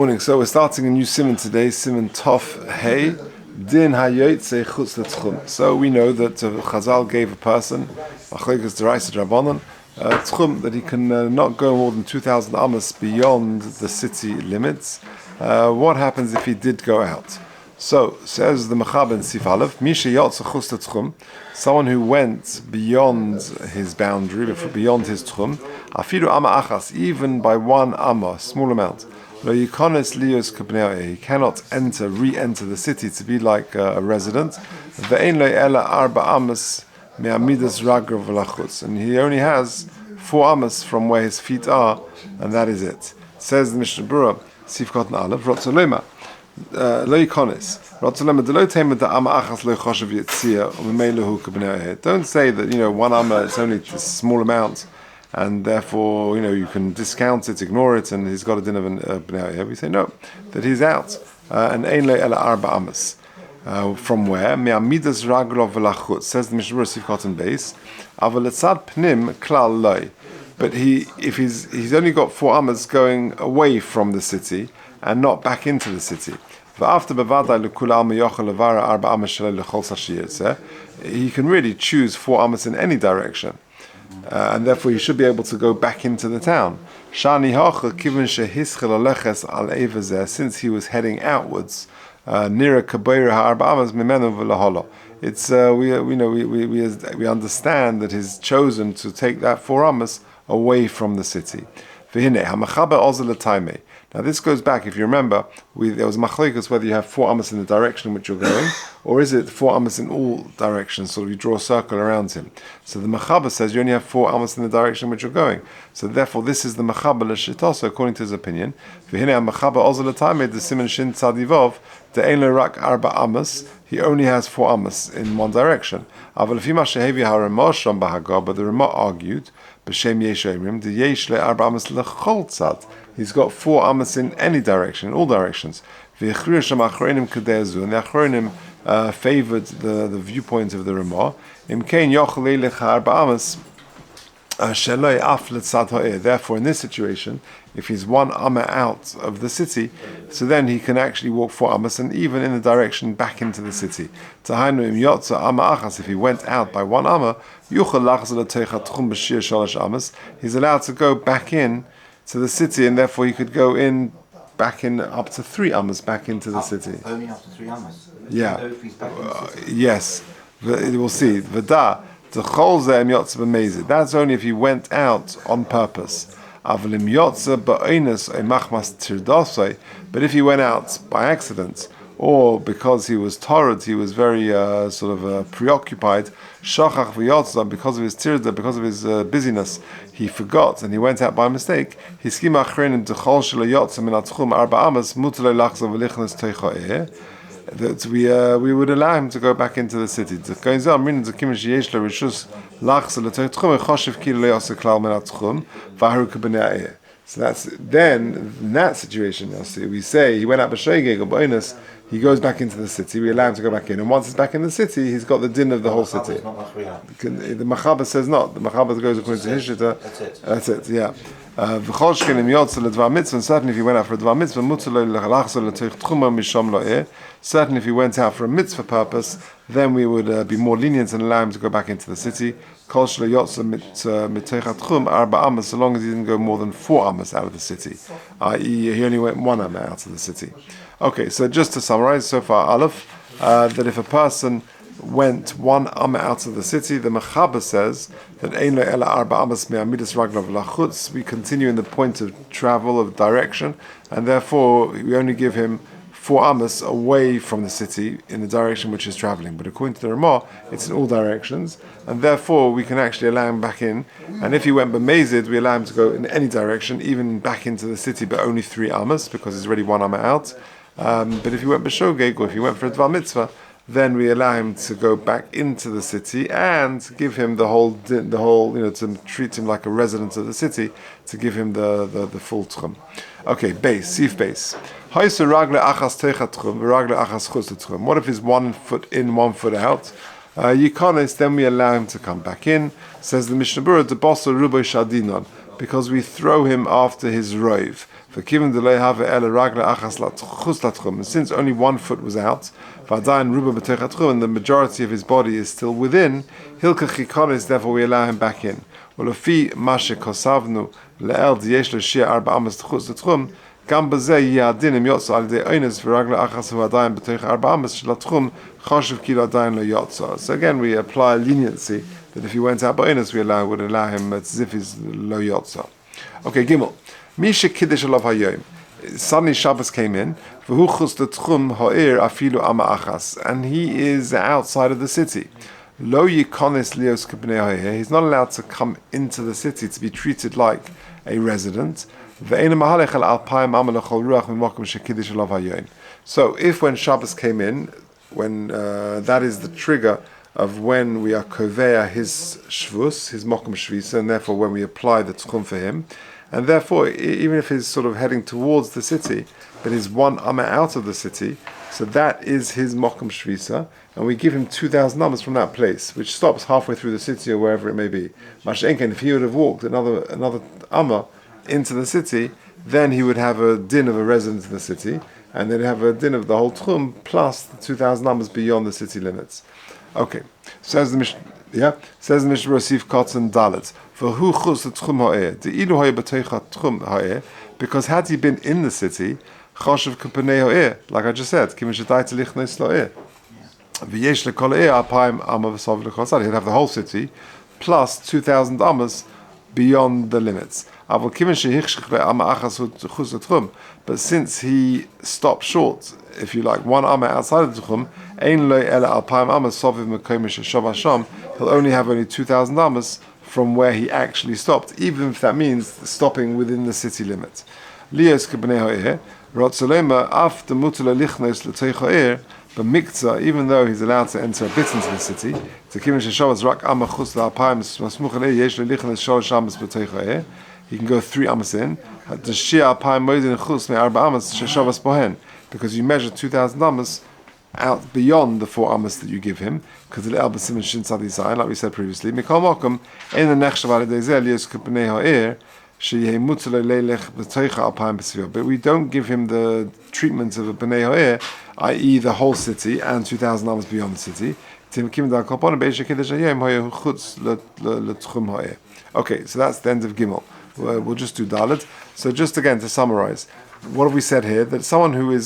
Morning. So we're starting a new simon today, simon Tov Hey, Din Hayotze Chutz L'Tchum. So we know that Chazal gave a person, Machlokes D'Oraisa D'Rabbanan, Tchum, that he can not go more than 2,000 amos beyond the city limits. What happens if he did go out? So says the Mechaber in Sif Aleph, Misha Yotze Chutz L'Tchum, someone who went beyond his boundary, beyond his Tchum, Afidu Amma Achas, even by one Amma, small amount. He cannot re-enter the city to be like a resident. And he only has 4 amos from where his feet are, and that is it. Says the Mishnah Berurah, Sif Kotan Aleph, Rotzolema, Lo Yikonis. Rotzolema, Delo Tema da Amma Achas Lo Choshev Yitzia, Umemelehu Kabnei. Don't say that, 1 amma is only a small amount, and therefore, you can discount it, ignore it, and he's got a din of an b'nei here. We say no, that he's out. And ein lo ela arba amas. From where? Me'amidas raglo v'lachutz. Says the Mishnah Berurah Sifkot base. Aval etzad pnim klal loy. But if he's only got 4 amas going away from the city and not back into the city. V'after bevadai l'kul alma yochel levara arba amas shalei l'chol sashiyetze. He can really choose 4 amas in any direction. And therefore, he should be able to go back into the town. Since he was heading outwards, nearer Kabeira ha'arba mimenu v'laholo. It's we understand that he's chosen to take that 4 amos away from the city. Now this goes back, if you remember, there was machlokes whether you have 4 amos in the direction in which you're going, or is it 4 amos in all directions, so you draw a circle around him. So the Mechaber says you only have 4 amos in the direction in which you're going. So therefore this is the Mechaber l'shitoso, according to his opinion. He only has 4 amos in one direction. But the Ramah argued, he's got 4 amos in any direction, in all directions. And the Achronim favored the viewpoint of the Ramah. Therefore, in this situation, if he's 1 amma out of the city, so then he can actually walk 4 amos, and even in the direction back into the city. If he went out by 1 amma, he's allowed to go back in to the city, and therefore he could go back in up to 3 amos back into the city. Only up to 3 amos? Yeah. Yes. We'll see. V'da. That's only if he went out on purpose. But if he went out by accident, or because he was torrid, he was very preoccupied, because of his tirda, because of his busyness, he forgot and he went out by mistake. That we would allow him to go back into the city. So that's then in that situation. We say he went out b'shoigeg or b'oinus, he goes back into the city. We allow him to go back in, and once he's back in the city, he's got the din of the whole city. The Mechaber says not. The Mechaber goes according to his shita. That's it. Yeah. And certainly if he went out for a dvar mitzvah, certainly if he went out for a mitzvah purpose, then we would be more lenient and allow him to go back into the city. So long as he didn't go more than 4 amos out of the city, i.e. he only went 1 amma out of the city. Okay, so just to summarize so far, Aleph, that if a person went 1 amma out of the city, the Mechaber says that ein lo ela arba amas me'amidas raglav lachutz. We continue in the point of travel, of direction, and therefore we only give him 4 amos away from the city in the direction which is traveling. But according to the Ramah, it's in all directions, and therefore we can actually allow him back in. And if he went b'mezid, we allow him to go in any direction, even back into the city, but only 3 amos because he's already 1 amma out. But if he went b'shogeg, or if he went for a dvar mitzvah, then we allow him to go back into the city and give him the whole, to treat him like a resident of the city, to give him the full tchum. Okay, Sif base. What if he's 1 foot in, 1 foot out? Yikonis, then we allow him to come back in. Says the Mishnah Berurah, because we throw him after his rove. And since only one foot was out, and the majority of his body is still within, therefore we allow him back in. So again, we apply leniency that if he went out by inus, would allow him as if he's lo yotza. Okay, Gimel. Misha kiddush alav hayom. Suddenly Shabbos came in, and he is outside of the city. Lo yikonis lios kibnei. He's not allowed to come into the city to be treated like a resident. So if when Shabbos came in, when that is the trigger of when we are koveya his shvus, his mokum shvisa, and therefore when we apply the tchum for him, and therefore even if he's sort of heading towards the city, but he's one amma out of the city, so that is his mokum shvisa, and we give him 2,000 ammas from that place, which stops halfway through the city or wherever it may be. Mashenken, if he would have walked another amma into the city, then he would have a din of a resident in the city, and then have a din of the whole tchum plus the 2,000 numbers beyond the city limits. Okay, says the Mishnah. Says the Mishnah Rosif Kotzen Dalet. For who chus the tchum ha'eh? The ilu ha'eh b'teicha tchum ha'eh. Because had he been in the city, choshev k'penei ha'eh, like I just said, kimin shadai tzlich neis lo'eh. V'yesh lekol ha'eh apayim amma v'sov l'chosad. He'd have the whole city plus 2,000 ammas beyond the limits. But since he stopped short, if you like, one amma outside of the Techum, he'll only have only 2,000 ammas from where he actually stopped, even if that means stopping within the city limit. But mikza, even though he's allowed to enter a bit into the city, he can go 3 amas in, because you measure 2,000 amas out beyond the 4 amas that you give him, because the like we said previously. But we don't give him the treatment of a b'nei ha'er, i.e. the whole city and 2,000 amas beyond the city. Okay, so that's the end of Gimel. We'll just do Dalet. So just again to summarize, what have we said here? That someone who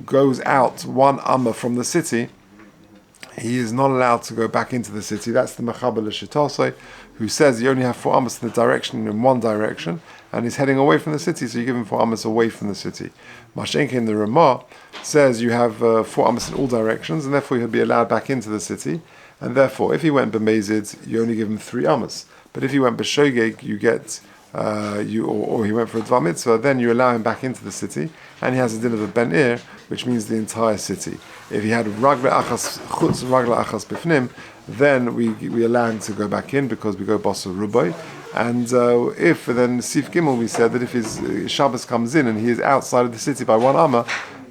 goes out 1 amma from the city, he is not allowed to go back into the city. That's the Mechaber L'Shitosei, who says you only have 4 ammas in one direction, and he's heading away from the city, so you give him 4 ammas away from the city. Mashenke in the Ramah says you have 4 ammas in all directions, and therefore he'll be allowed back into the city, and therefore if he went b'mezid, you only give him 3 ammas. But if he went b'shogeg, you get or he went for a dvar mitzvah, then you allow him back into the city, and he has a din of a ben ir, which means the entire city. If he had ragle achas chutz ragle achas bifnim, then we allow him to go back in because we go basar rubai. And if then Sif Gimel we said that if his Shabbos comes in and he is outside of the city by 1 amma,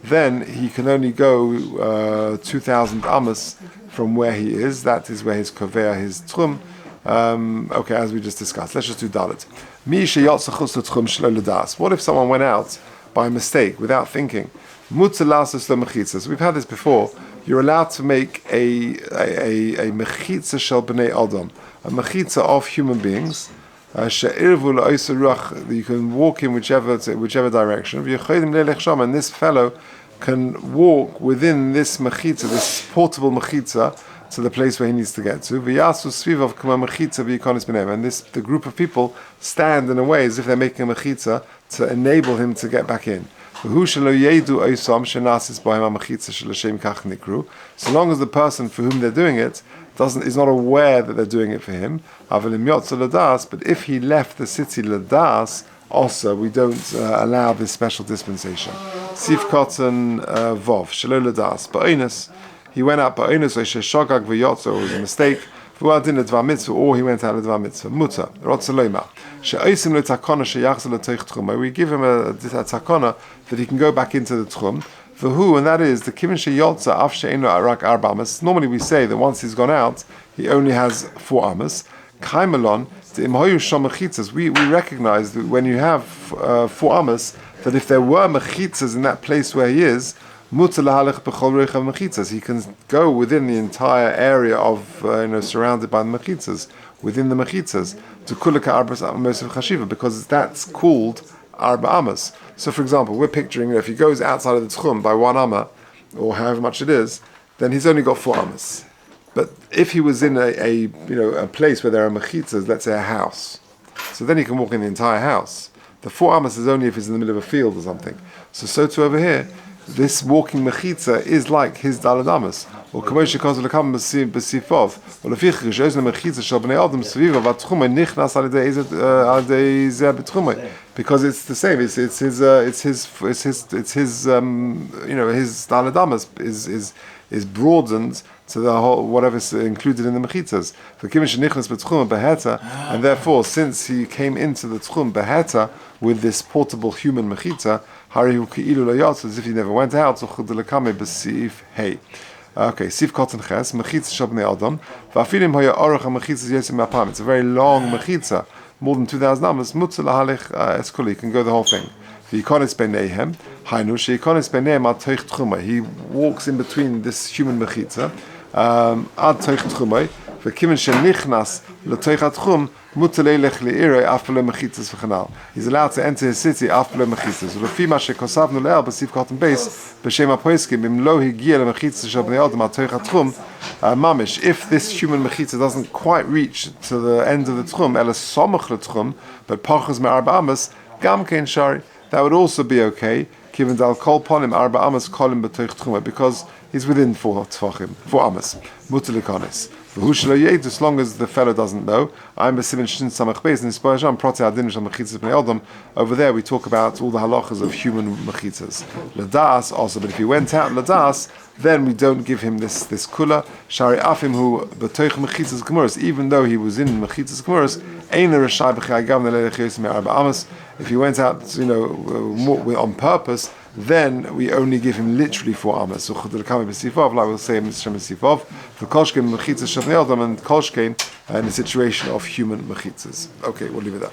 then he can only go 2,000 ammas from where he is. That is where his koveya, his tchum. Okay, as we just discussed. Let's just do Dalet. What if someone went out by mistake, without thinking? So we've had this before. You're allowed to make a mechitza shel b'nei adam, a mechitza of human beings. You can walk in whichever direction. And this fellow can walk within this mechitza, this portable mechitza, to the place where he needs to get to. And the group of people stand in a way as if they're making a mechitza to enable him to get back in. So long as the person for whom they're doing it is not aware that they're doing it for him, but if he left the city ladas, also we don't allow this special dispensation. Sif Kotzen Vov, Shelo ladas, ba'inus. He went out ba'inus, or sheshogag v'yotzo, it was a mistake, or he went out of dvar mitzvah. Muta, rotzaloima. She'osim lo takona sheyachzor l'toich tchum. We give him a takona that he can go back into the tchum. V'hu, and that is the kimin sheyotza af she'ein lo arak 4 amas. Normally we say that once he's gone out, he only has 4 amas. Chaim alon, the imhoyu shom mechitzas. We recognize that when you have 4 amas, that if there were mechitzas in that place where he is, mutar lahalech b'chol reichav mechitzas. He can go within the entire area of surrounded by the mechitzas, within the mechitzas, to kulaka arbas amos of chashiva, because that's called arba amas. So, for example, we're picturing if he goes outside of the Techum by 1 amma, or however much it is, then he's only got 4 amas. But if he was in a place where there are mechitzas, let's say a house, so then he can walk in the entire house. The 4 amas is only if he's in the middle of a field or something. So too over here, this walking mechitza is like his daled amas. Or kamosh shekaz lekam b'sifov. Or lefich rishos mechitza shel bnei adam sviva v'tchumay nichnas al yedei zeh b'tchumay. Because it's the same. It's his daled amas is broadened to the whole whatever's included in the mechitzas. And therefore, since he came into the Techum beheta with this portable human mechitza, as if he never went out. Okay, sif cotton ches mechitza shel bnei adam. Va'afilim haya orach mechitza yosem ma'apam. It's a very long mechitza, more than 2,000 amas. Mutzah lahalich eskuli, can go the whole thing. He walks in between this human mechitza ad toich tchumay v'kiven shenichnas l'toich atchum mutalelech le'irei afle mechitzas v'chanal. He's allowed to enter his city afle mechitzas. U'lefi ma shekosavnu le'el b'sif cotton base b'shem ha'poiskim im lo higia le'mechitzas shel bnei adam ad toich atchum mamish. If this human mechitza doesn't quite reach to the end of the tchum, ela somach l'tchum, but pachas me'arba amas gam kein shari, that would also be okay. Given dal kol ponim arba amas kolim b'toich tchuma, because he's within 4 tfachim, 4 amas. Mutar likonis. V'hu shelo yed, as long as the fellow doesn't know. I'm b'simin shin samach beis, and in protei adin shel mechitzas bnei adam. Over there we talk about all the halachas of human mechitzas. Ladas also, but if he went out ladas, then we don't give him this kula. Shari afim hu b'toich mechitzas gemuras, even though he was in mechitzas gemuras, ein l'rashai b'chai gam l'leich yosim arba amas. If he went out, on purpose, then we only give him literally 4 amas. So chudel kami b'sifov, like we'll say in Mr. B'sifov, the kolshkein mechitzas shel bnei adam, and kolshkein in the situation of human mechitzas. Okay, we'll leave it there.